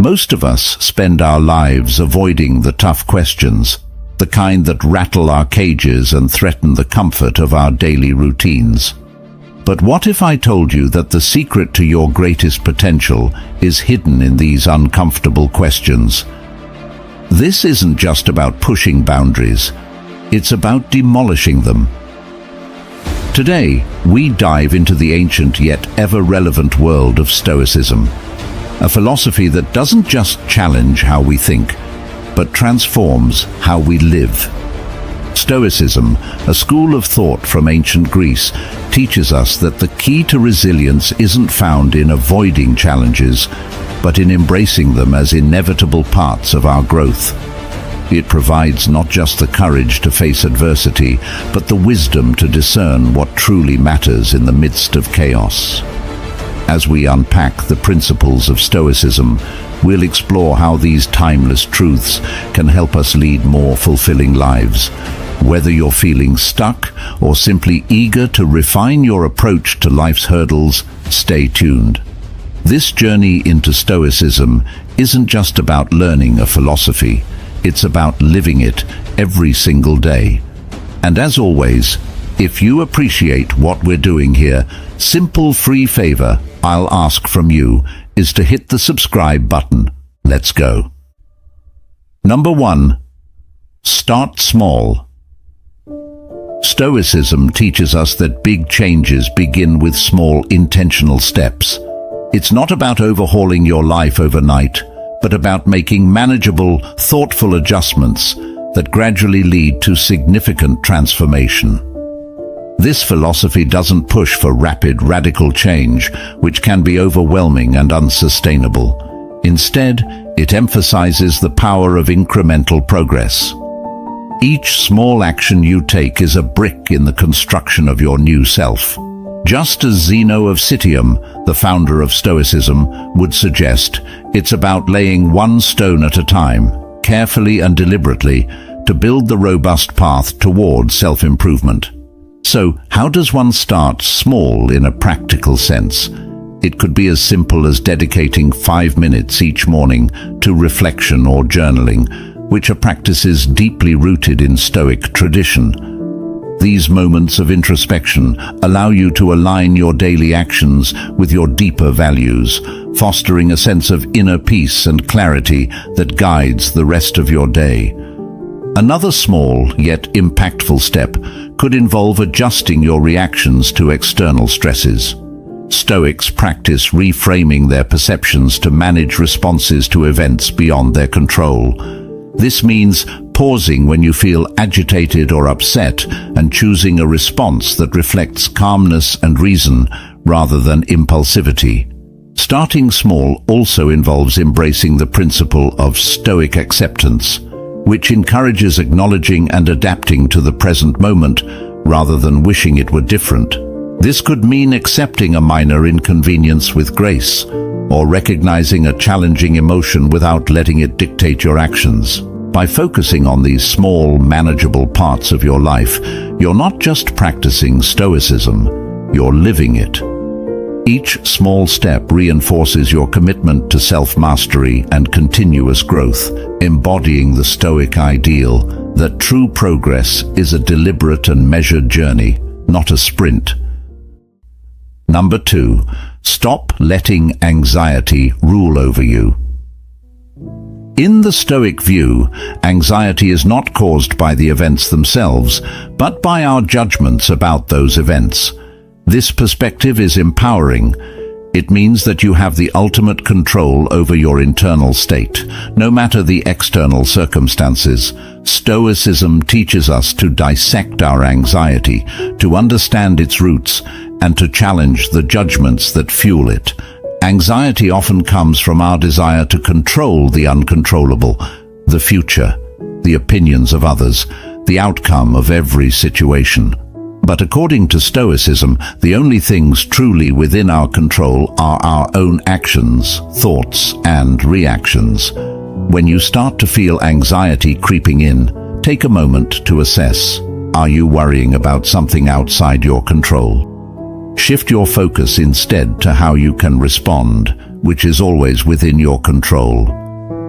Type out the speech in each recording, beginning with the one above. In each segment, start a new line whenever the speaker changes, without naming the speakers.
Most of us spend our lives avoiding the tough questions, the kind that rattle our cages and threaten the comfort of our daily routines. But what if I told you that the secret to your greatest potential is hidden in these uncomfortable questions? This isn't just about pushing boundaries, it's about demolishing them. Today, we dive into the ancient yet ever-relevant world of Stoicism, a philosophy that doesn't just challenge how we think, but transforms how we live. Stoicism, a school of thought from ancient Greece, teaches us that the key to resilience isn't found in avoiding challenges, but in embracing them as inevitable parts of our growth. It provides not just the courage to face adversity, but the wisdom to discern what truly matters in the midst of chaos. As we unpack the principles of Stoicism, we'll explore how these timeless truths can help us lead more fulfilling lives. Whether you're feeling stuck or simply eager to refine your approach to life's hurdles, stay tuned. This journey into Stoicism isn't just about learning a philosophy, it's about living it every single day. And as always, if you appreciate what we're doing here, simple free favor I'll ask from you is to hit the subscribe button. Let's go. Number 1. Start small. Stoicism teaches us that big changes begin with small, intentional steps. It's not about overhauling your life overnight, but about making manageable, thoughtful adjustments that gradually lead to significant transformation. This philosophy doesn't push for rapid, radical change, which can be overwhelming and unsustainable. Instead, it emphasizes the power of incremental progress. Each small action you take is a brick in the construction of your new self. Just as Zeno of Citium, the founder of Stoicism, would suggest, it's about laying one stone at a time, carefully and deliberately, to build the robust path toward self-improvement. So, how does one start small in a practical sense? It could be as simple as dedicating 5 minutes each morning to reflection or journaling, which are practices deeply rooted in Stoic tradition. These moments of introspection allow you to align your daily actions with your deeper values, fostering a sense of inner peace and clarity that guides the rest of your day. Another small yet impactful step could involve adjusting your reactions to external stresses. Stoics practice reframing their perceptions to manage responses to events beyond their control. This means pausing when you feel agitated or upset and choosing a response that reflects calmness and reason rather than impulsivity. Starting small also involves embracing the principle of Stoic acceptance, which encourages acknowledging and adapting to the present moment rather than wishing it were different. This could mean accepting a minor inconvenience with grace, or recognizing a challenging emotion without letting it dictate your actions. By focusing on these small, manageable parts of your life, you're not just practicing Stoicism, you're living it. Each small step reinforces your commitment to self-mastery and continuous growth, embodying the Stoic ideal that true progress is a deliberate and measured journey, not a sprint. Number 2. Stop letting anxiety rule over you. In the Stoic view, anxiety is not caused by the events themselves, but by our judgments about those events. This perspective is empowering. It means that you have the ultimate control over your internal state, no matter the external circumstances. Stoicism teaches us to dissect our anxiety, to understand its roots, and to challenge the judgments that fuel it. Anxiety often comes from our desire to control the uncontrollable, the future, the opinions of others, the outcome of every situation. But according to Stoicism, the only things truly within our control are our own actions, thoughts, and reactions. When you start to feel anxiety creeping in, take a moment to assess. Are you worrying about something outside your control? Shift your focus instead to how you can respond. which is always within your control.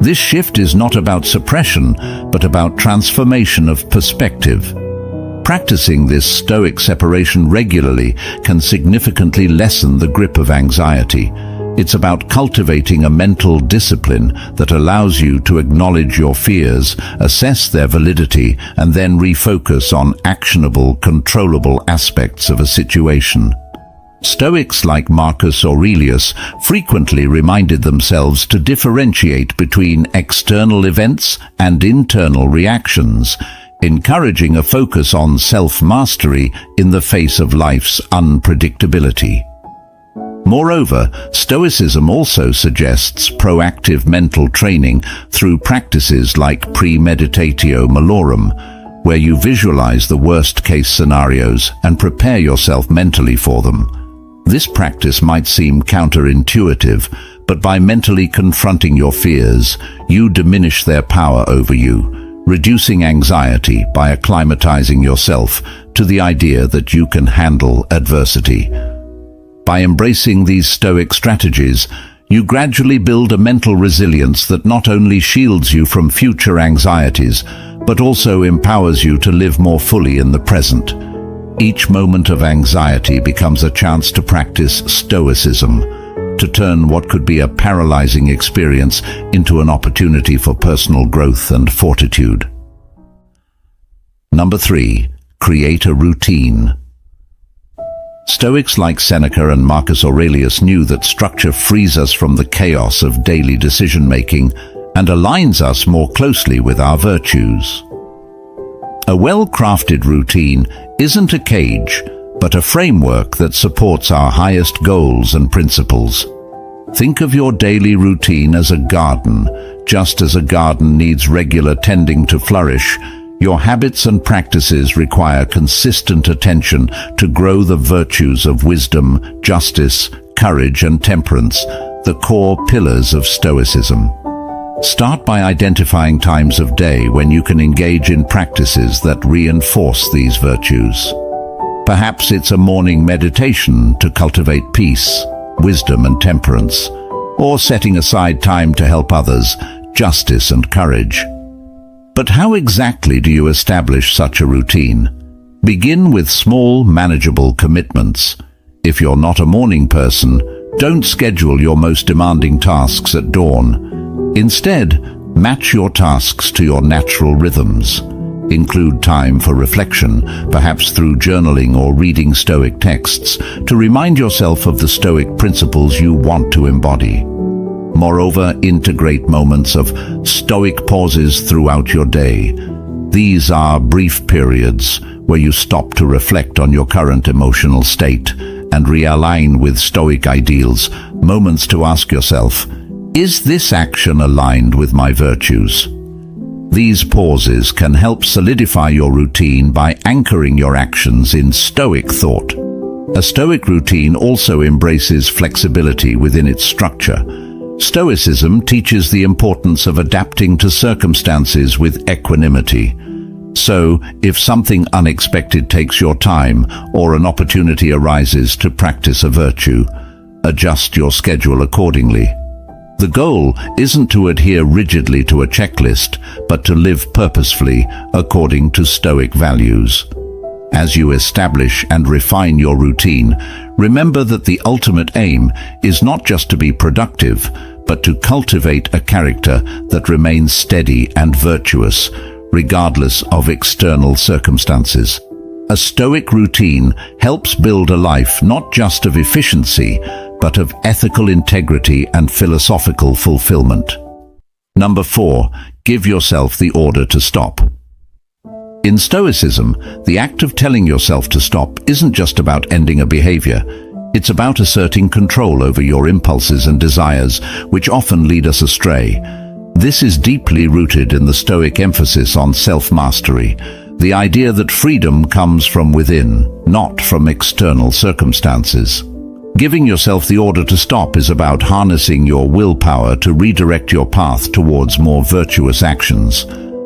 This shift is not about suppression, but about transformation of perspective. Practicing this Stoic separation regularly can significantly lessen the grip of anxiety. It's about cultivating a mental discipline that allows you to acknowledge your fears, assess their validity, and then refocus on actionable, controllable aspects of a situation. Stoics like Marcus Aurelius frequently reminded themselves to differentiate between external events and internal reactions, encouraging a focus on self-mastery in the face of life's unpredictability. Moreover, Stoicism also suggests proactive mental training through practices like premeditatio malorum, where you visualize the worst-case scenarios and prepare yourself mentally for them. This practice might seem counterintuitive, but by mentally confronting your fears, you diminish their power over you, reducing anxiety by acclimatizing yourself to the idea that you can handle adversity. By embracing these Stoic strategies, you gradually build a mental resilience that not only shields you from future anxieties, but also empowers you to live more fully in the present. Each moment of anxiety becomes a chance to practice Stoicism, to turn what could be a paralyzing experience into an opportunity for personal growth and fortitude. Number 3. Create a routine. Stoics like Seneca and Marcus Aurelius knew that structure frees us from the chaos of daily decision-making and aligns us more closely with our virtues. A well-crafted routine isn't a cage, but a framework that supports our highest goals and principles. Think of your daily routine as a garden. Just as a garden needs regular tending to flourish, your habits and practices require consistent attention to grow the virtues of wisdom, justice, courage, and temperance, the core pillars of Stoicism. Start by identifying times of day when you can engage in practices that reinforce these virtues. Perhaps it's a morning meditation to cultivate peace, wisdom, and temperance, or setting aside time to help others, justice and courage. But how exactly do you establish such a routine? Begin with small, manageable commitments. If you're not a morning person, don't schedule your most demanding tasks at dawn. Instead, match your tasks to your natural rhythms. Include time for reflection, perhaps through journaling or reading Stoic texts, to remind yourself of the Stoic principles you want to embody. Moreover, integrate moments of Stoic pauses throughout your day. These are brief periods where you stop to reflect on your current emotional state and realign with Stoic ideals, moments to ask yourself, is this action aligned with my virtues? These pauses can help solidify your routine by anchoring your actions in Stoic thought. A Stoic routine also embraces flexibility within its structure. Stoicism teaches the importance of adapting to circumstances with equanimity. So, if something unexpected takes your time or an opportunity arises to practice a virtue, adjust your schedule accordingly. The goal isn't to adhere rigidly to a checklist, but to live purposefully according to Stoic values. As you establish and refine your routine, remember that the ultimate aim is not just to be productive, but to cultivate a character that remains steady and virtuous, regardless of external circumstances. A Stoic routine helps build a life not just of efficiency, but of ethical integrity and philosophical fulfillment. Number 4, give yourself the order to stop. In Stoicism, the act of telling yourself to stop isn't just about ending a behavior. It's about asserting control over your impulses and desires, which often lead us astray. This is deeply rooted in the Stoic emphasis on self-mastery, the idea that freedom comes from within, not from external circumstances. Giving yourself the order to stop is about harnessing your willpower to redirect your path towards more virtuous actions.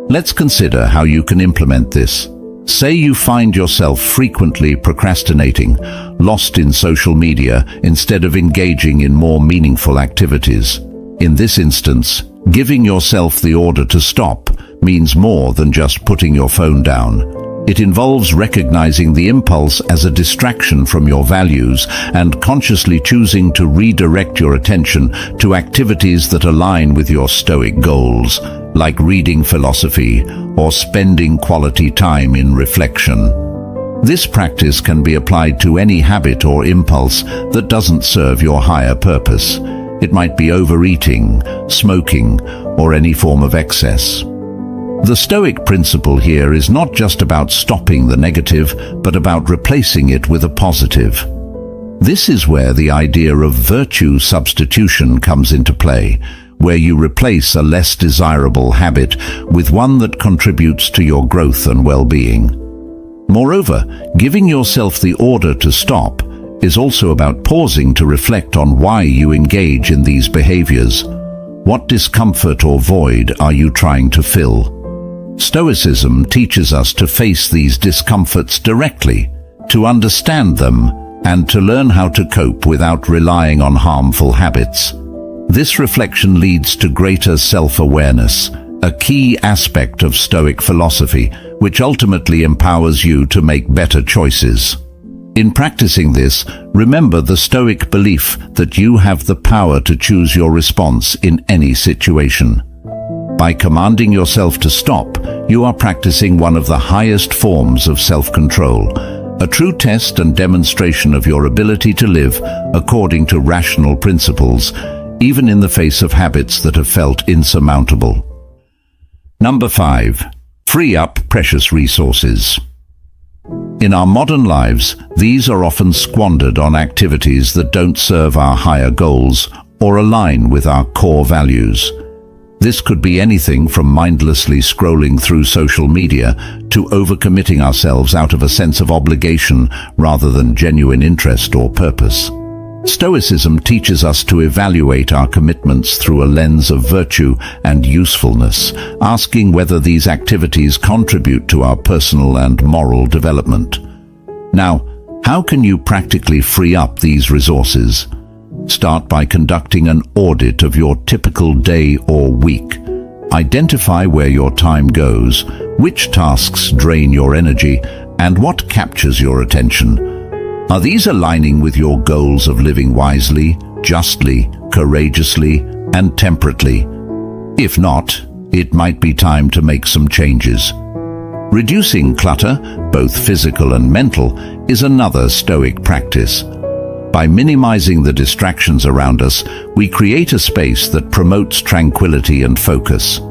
Let's consider how you can implement this. Say you find yourself frequently procrastinating, lost in social media instead of engaging in more meaningful activities. In this instance, giving yourself the order to stop means more than just putting your phone down. It involves recognizing the impulse as a distraction from your values and consciously choosing to redirect your attention to activities that align with your Stoic goals, like reading philosophy or spending quality time in reflection. This practice can be applied to any habit or impulse that doesn't serve your higher purpose. It might be overeating, smoking, or any form of excess. The Stoic principle here is not just about stopping the negative, but about replacing it with a positive. This is where the idea of virtue substitution comes into play, where you replace a less desirable habit with one that contributes to your growth and well-being. Moreover, giving yourself the order to stop is also about pausing to reflect on why you engage in these behaviors. What discomfort or void are you trying to fill? Stoicism teaches us to face these discomforts directly, to understand them, and to learn how to cope without relying on harmful habits. This reflection leads to greater self-awareness, a key aspect of Stoic philosophy, which ultimately empowers you to make better choices. In practicing this, remember the Stoic belief that you have the power to choose your response in any situation. By commanding yourself to stop, you are practicing one of the highest forms of self-control, a true test and demonstration of your ability to live according to rational principles, even in the face of habits that have felt insurmountable. Number 5. Free up precious resources. In our modern lives, these are often squandered on activities that don't serve our higher goals or align with our core values. This could be anything from mindlessly scrolling through social media to overcommitting ourselves out of a sense of obligation rather than genuine interest or purpose. Stoicism teaches us to evaluate our commitments through a lens of virtue and usefulness, asking whether these activities contribute to our personal and moral development. Now, how can you practically free up these resources? Start by conducting an audit of your typical day or week. Identify where your time goes, which tasks drain your energy, and what captures your attention. Are these aligning with your goals of living wisely, justly, courageously, and temperately? If not, it might be time to make some changes. Reducing clutter, both physical and mental, is another Stoic practice. By minimizing the distractions around us, we create a space that promotes tranquility and focus.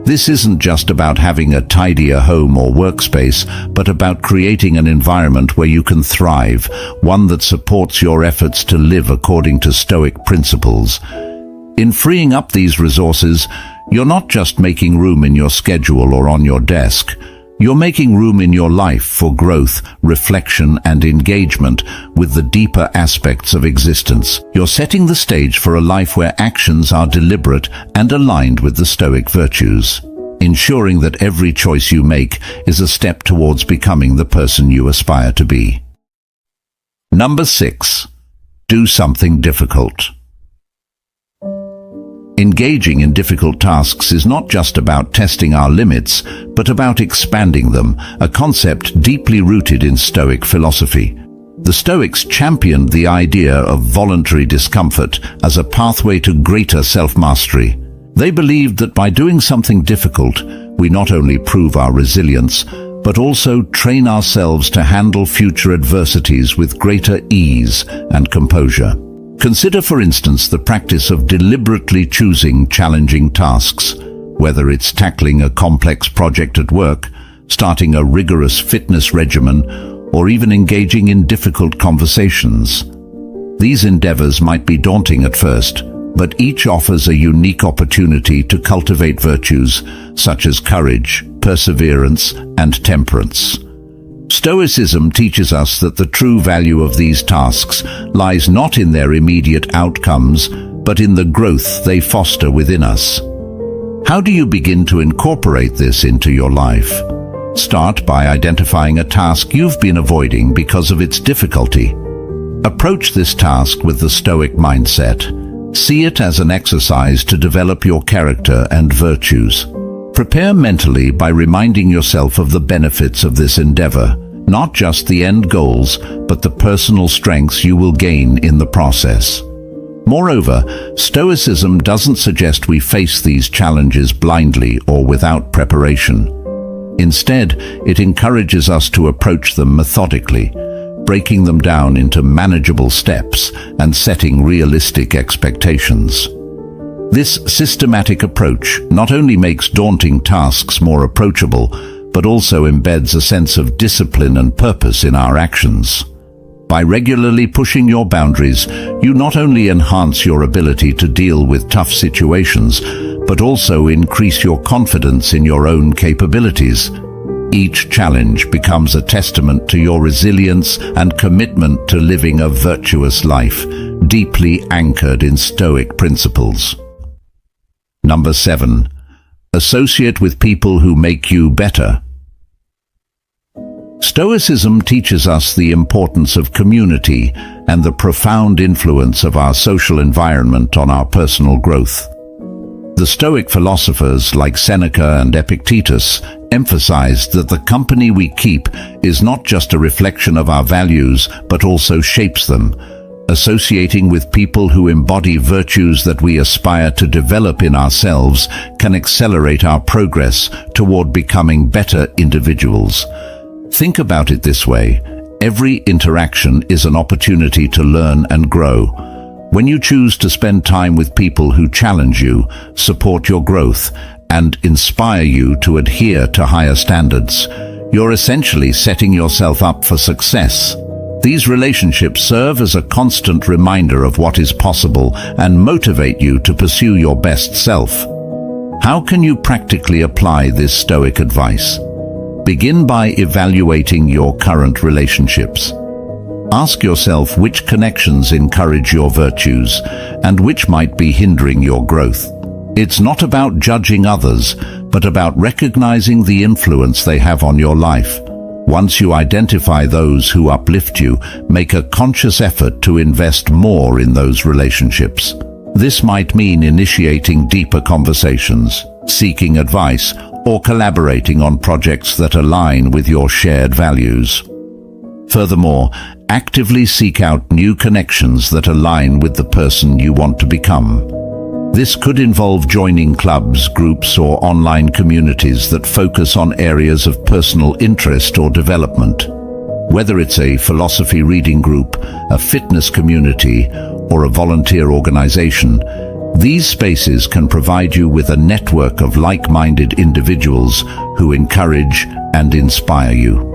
This isn't just about having a tidier home or workspace, but about creating an environment where you can thrive, one that supports your efforts to live according to Stoic principles. In freeing up these resources, you're not just making room in your schedule or on your desk. You're making room in your life for growth, reflection, and engagement with the deeper aspects of existence. You're setting the stage for a life where actions are deliberate and aligned with the Stoic virtues, ensuring that every choice you make is a step towards becoming the person you aspire to be. Number 6. Do something difficult. Engaging in difficult tasks is not just about testing our limits, but about expanding them, a concept deeply rooted in Stoic philosophy. The Stoics championed the idea of voluntary discomfort as a pathway to greater self-mastery. They believed that by doing something difficult, we not only prove our resilience, but also train ourselves to handle future adversities with greater ease and composure. Consider, for instance, the practice of deliberately choosing challenging tasks, whether it's tackling a complex project at work, starting a rigorous fitness regimen, or even engaging in difficult conversations. These endeavors might be daunting at first, but each offers a unique opportunity to cultivate virtues such as courage, perseverance, and temperance. Stoicism teaches us that the true value of these tasks lies not in their immediate outcomes, but in the growth they foster within us. How do you begin to incorporate this into your life? Start by identifying a task you've been avoiding because of its difficulty. Approach this task with the Stoic mindset. See it as an exercise to develop your character and virtues. Prepare mentally by reminding yourself of the benefits of this endeavor, not just the end goals, but the personal strengths you will gain in the process. Moreover, Stoicism doesn't suggest we face these challenges blindly or without preparation. Instead, it encourages us to approach them methodically, breaking them down into manageable steps and setting realistic expectations. This systematic approach not only makes daunting tasks more approachable, but also embeds a sense of discipline and purpose in our actions. By regularly pushing your boundaries, you not only enhance your ability to deal with tough situations, but also increase your confidence in your own capabilities. Each challenge becomes a testament to your resilience and commitment to living a virtuous life, deeply anchored in Stoic principles. Number 7. Associate with people who make you better. Stoicism teaches us the importance of community and the profound influence of our social environment on our personal growth. The Stoic philosophers like Seneca and Epictetus emphasized that the company we keep is not just a reflection of our values, but also shapes them. Associating with people who embody virtues that we aspire to develop in ourselves can accelerate our progress toward becoming better individuals. Think about it this way: every interaction is an opportunity to learn and grow. When you choose to spend time with people who challenge you, support your growth, and inspire you to adhere to higher standards, you're essentially setting yourself up for success. These relationships serve as a constant reminder of what is possible and motivate you to pursue your best self. How can you practically apply this Stoic advice? Begin by evaluating your current relationships. Ask yourself which connections encourage your virtues and which might be hindering your growth. It's not about judging others, but about recognizing the influence they have on your life. Once you identify those who uplift you, make a conscious effort to invest more in those relationships. This might mean initiating deeper conversations, seeking advice, or collaborating on projects that align with your shared values. Furthermore, actively seek out new connections that align with the person you want to become. This could involve joining clubs, groups, or online communities that focus on areas of personal interest or development. Whether it's a philosophy reading group, a fitness community, or a volunteer organization, these spaces can provide you with a network of like-minded individuals who encourage and inspire you.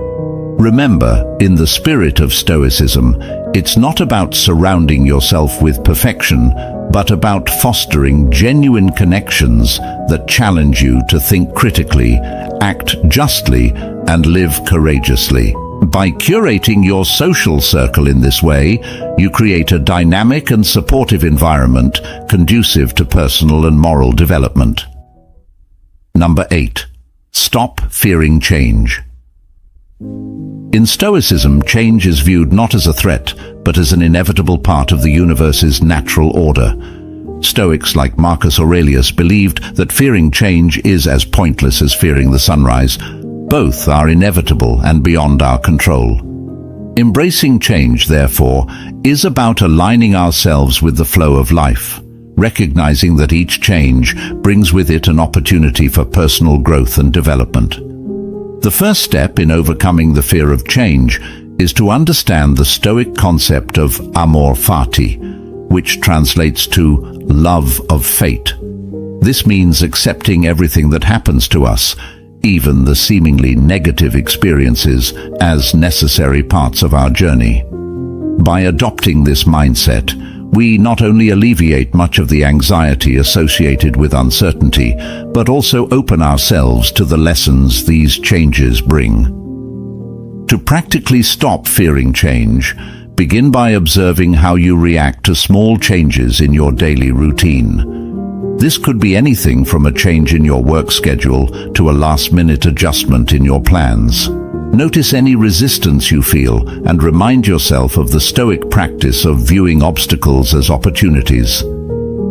Remember, in the spirit of Stoicism, it's not about surrounding yourself with perfection, but about fostering genuine connections that challenge you to think critically, act justly, and live courageously. By curating your social circle in this way, you create a dynamic and supportive environment conducive to personal and moral development. Number 8. Stop fearing change. In Stoicism, change is viewed not as a threat, but as an inevitable part of the universe's natural order. Stoics like Marcus Aurelius believed that fearing change is as pointless as fearing the sunrise. Both are inevitable and beyond our control. Embracing change, therefore, is about aligning ourselves with the flow of life, recognizing that each change brings with it an opportunity for personal growth and development. The first step in overcoming the fear of change is to understand the Stoic concept of amor fati, which translates to love of fate. This means accepting everything that happens to us, even the seemingly negative experiences, as necessary parts of our journey. By adopting this mindset, we not only alleviate much of the anxiety associated with uncertainty, but also open ourselves to the lessons these changes bring. To practically stop fearing change, begin by observing how you react to small changes in your daily routine. This could be anything from a change in your work schedule to a last-minute adjustment in your plans. Notice any resistance you feel and remind yourself of the Stoic practice of viewing obstacles as opportunities.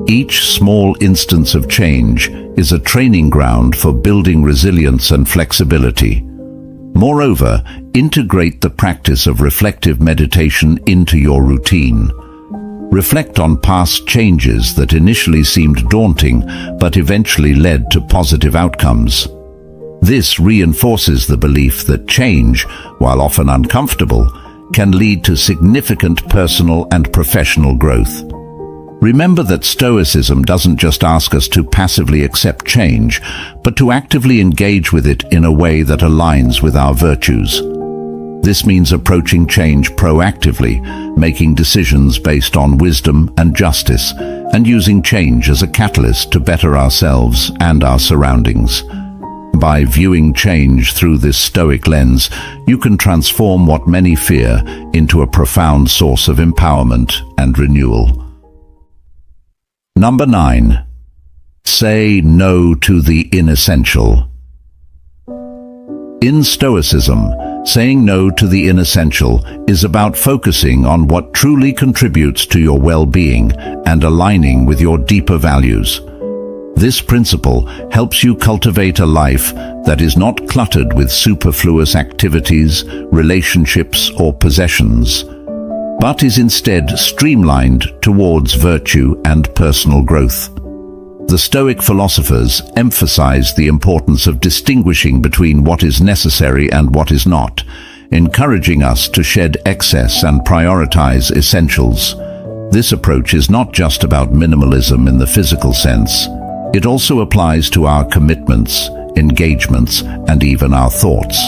Each small instance of change is a training ground for building resilience and flexibility. Moreover, integrate the practice of reflective meditation into your routine. Reflect on past changes that initially seemed daunting but eventually led to positive outcomes. This reinforces the belief that change, while often uncomfortable, can lead to significant personal and professional growth. Remember that Stoicism doesn't just ask us to passively accept change, but to actively engage with it in a way that aligns with our virtues. This means approaching change proactively, making decisions based on wisdom and justice, and using change as a catalyst to better ourselves and our surroundings. By viewing change through this Stoic lens, you can transform what many fear into a profound source of empowerment and renewal. Number 9. Say no to the inessential. In Stoicism, saying no to the inessential is about focusing on what truly contributes to your well-being and aligning with your deeper values. This principle helps you cultivate a life that is not cluttered with superfluous activities, relationships, or possessions, but is instead streamlined towards virtue and personal growth. The Stoic philosophers emphasize the importance of distinguishing between what is necessary and what is not, encouraging us to shed excess and prioritize essentials. This approach is not just about minimalism in the physical sense. It also applies to our commitments, engagements, and even our thoughts.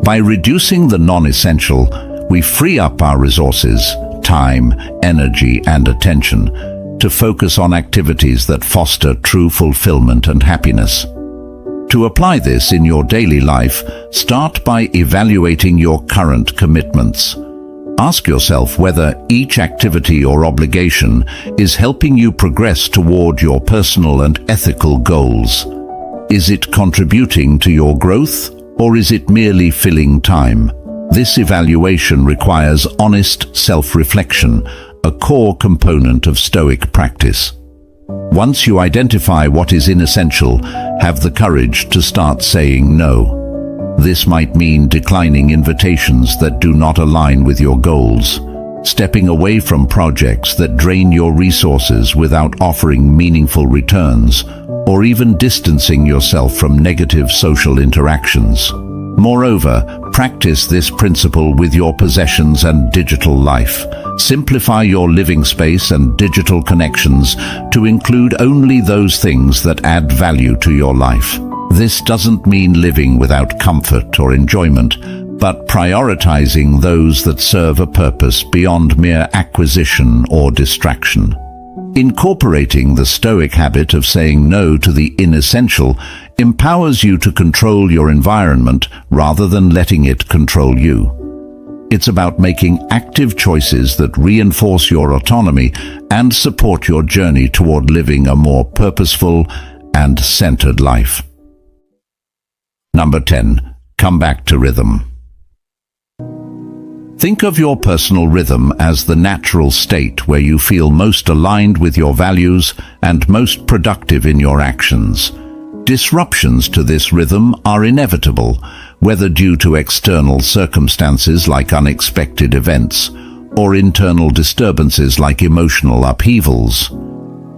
By reducing the non-essential, we free up our resources, time, energy, and attention to focus on activities that foster true fulfillment and happiness. To apply this in your daily life, start by evaluating your current commitments. Ask yourself whether each activity or obligation is helping you progress toward your personal and ethical goals. Is it contributing to your growth, or is it merely filling time? This evaluation requires honest self-reflection, a core component of Stoic practice. Once you identify what is inessential, have the courage to start saying no. This might mean declining invitations that do not align with your goals, stepping away from projects that drain your resources without offering meaningful returns, or even distancing yourself from negative social interactions. Moreover, practice this principle with your possessions and digital life. Simplify your living space and digital connections to include only those things that add value to your life. This doesn't mean living without comfort or enjoyment, but prioritizing those that serve a purpose beyond mere acquisition or distraction. Incorporating the Stoic habit of saying no to the inessential empowers you to control your environment rather than letting it control you. It's about making active choices that reinforce your autonomy and support your journey toward living a more purposeful and centered life. Number 10. Come back to rhythm. Think of your personal rhythm as the natural state where you feel most aligned with your values and most productive in your actions. Disruptions to this rhythm are inevitable, whether due to external circumstances like unexpected events, or internal disturbances like emotional upheavals.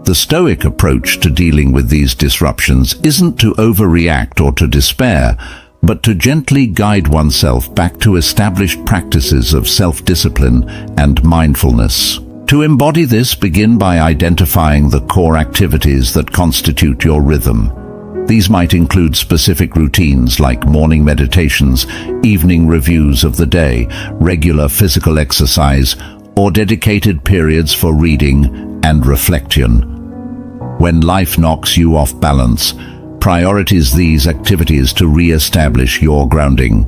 The Stoic approach to dealing with these disruptions isn't to overreact or to despair, but to gently guide oneself back to established practices of self-discipline and mindfulness. To embody this, begin by identifying the core activities that constitute your rhythm. These might include specific routines like morning meditations, evening reviews of the day, regular physical exercise, or dedicated periods for reading and reflection. When life knocks you off balance, prioritize these activities to re-establish your grounding.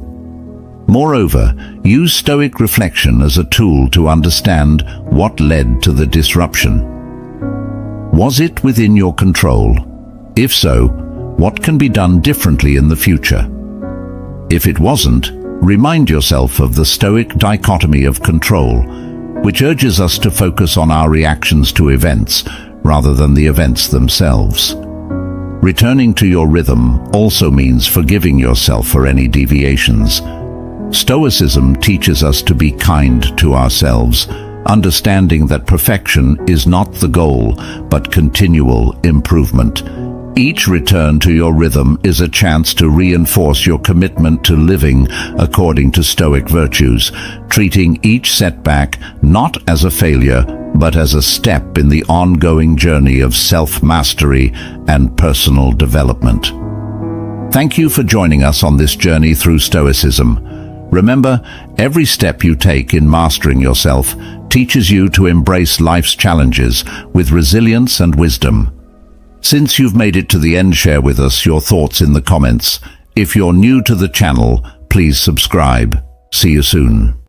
Moreover, use Stoic reflection as a tool to understand what led to the disruption. Was it within your control? If so, what can be done differently in the future? If it wasn't, remind yourself of the Stoic dichotomy of control, which urges us to focus on our reactions to events rather than the events themselves. Returning to your rhythm also means forgiving yourself for any deviations. Stoicism teaches us to be kind to ourselves, understanding that perfection is not the goal, but continual improvement. Each return to your rhythm is a chance to reinforce your commitment to living according to Stoic virtues, treating each setback not as a failure, but as a step in the ongoing journey of self-mastery and personal development. Thank you for joining us on this journey through Stoicism. Remember, every step you take in mastering yourself teaches you to embrace life's challenges with resilience and wisdom. Since you've made it to the end, share with us your thoughts in the comments. If you're new to the channel, please subscribe. See you soon.